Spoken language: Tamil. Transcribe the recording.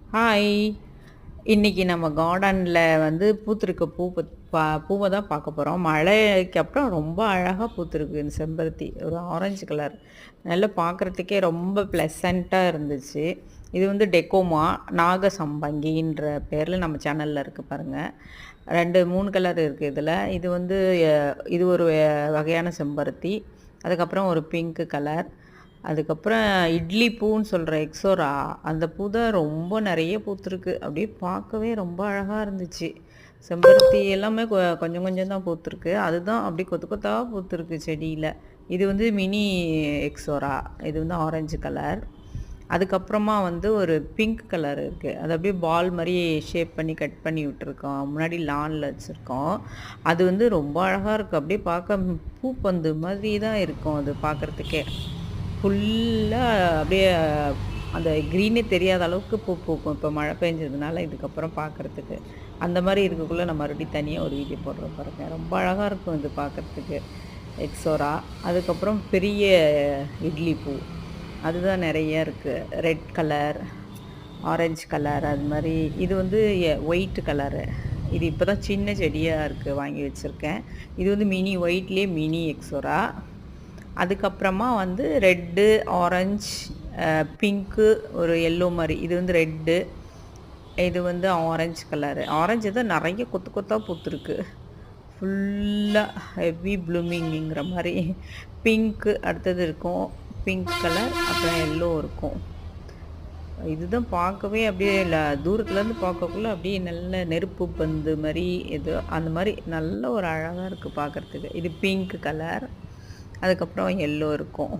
ஹாய்! இன்னைக்கு நம்ம கார்டன்ல வந்து பூத்திருக்க பூவ தான் பார்க்க போறோம். மழைக்கு அப்புறம் ரொம்ப அழகா பூத்திருக்கு இந்த செம்பருத்தி. ஒரு ஆரஞ்சு கலர். நல்லா பார்க்குறதுக்கே ரொம்ப ப்ளசன்ட்டா இருந்துச்சு. இது வந்து டெக்கோமா, நாகசம்பங்கின்ற பேர்ல நம்ம சேனல்ல இருக்கு பாருங்க. 2, 3 கலர் இருக்கு இதுல. இது வந்து எ இது ஒரு வகையான செம்பருத்தி. அதுக்கப்புறம் ஒரு பிங்க் கலர். அதுக்கப்புறம் இட்லி பூன்னு சொல்ற எக்ஸோரா, அந்த பூ தான் ரொம்ப நெறைய பூத்திருக்கு. அப்படியே பார்க்கவே ரொம்ப அழகா இருந்துச்சு. செம்பருத்தி எல்லாமே கொஞ்சம் கொஞ்சம் தான் பூத்திருக்கு. அதுதான் அப்படியே கொத்து கொத்தா பூத்திருக்கு செடியில. இது வந்து மினி எக்ஸோரா. இது வந்து ஆரஞ்சு கலர். அதுக்கப்புறமா வந்து ஒரு பிங்க் கலர் இருக்கு. அது அப்படியே பால் மாரி ஷேப் பண்ணி கட் பண்ணி விட்டுருக்கோம். முன்னாடி லான்ல வச்சிருக்கோம். அது வந்து ரொம்ப அழகா இருக்கு. அப்படியே பார்க்க பூப்பந்து மாதிரி தான் இருக்கும் அது பார்க்கறதுக்கே. ஃபுல்லா அப்படியே அந்த க்ரீனே தெரியாத அளவுக்கு பூ பூக்கும். இப்போ மழை பெஞ்சதுனால இதுக்கப்புறம் பார்க்கறதுக்கு. அந்த மாரி இருக்கக்குள்ள நான் மறுபடியும் தனியா ஒரு வீடியோ போடுறேன் பாருங்க. ரொம்ப அழகா இருக்கும் இது பார்க்கறதுக்கு. எக்ஸோரா. அதுக்கப்புறம் பெரிய இட்லி பூ. அதுதான் நெறைய இருக்கு. ரெட் கலர், ஆரஞ்சு கலர் அது மாரி. இது வந்து ஒயிட் கலரு. இது இப்ப தான் சின்ன செடியா இருக்கு. வாங்கி வச்சிருக்கேன். இது வந்து ஒயிட்லயே மினி எக்ஸோரா. அதுக்கப்புறமா வந்து ரெட்டு, ஆரஞ்ச், பிங்க்கு, ஒரு எல்லோ மாரி. இது வந்து ரெட்டு. இது வந்து ஆரஞ்சு கலரு. ஆரஞ்சு தான் நெறைய கொத்து கொத்தா பூத்திருக்கு. ஃபுல்லா ஹெவி ப்ளூமிங்குங்கிற மாரி. பிங்க்கு அடுத்தது இருக்கும். பிங்க் கலர், அப்புறம் எல்லோ இருக்கும். இதுதான் பார்க்கவே அப்படியே தூரத்துலேருந்து பார்க்கக்குள்ள அப்படியே நல்ல நெருப்பு பந்து மாரி ஏதோ அந்த மாரி நல்ல ஒரு அழகா இருக்கு பார்க்கறதுக்கு. இது பிங்க் கலர். அதுக்கப்புறம் எல்லோ இருக்கும்.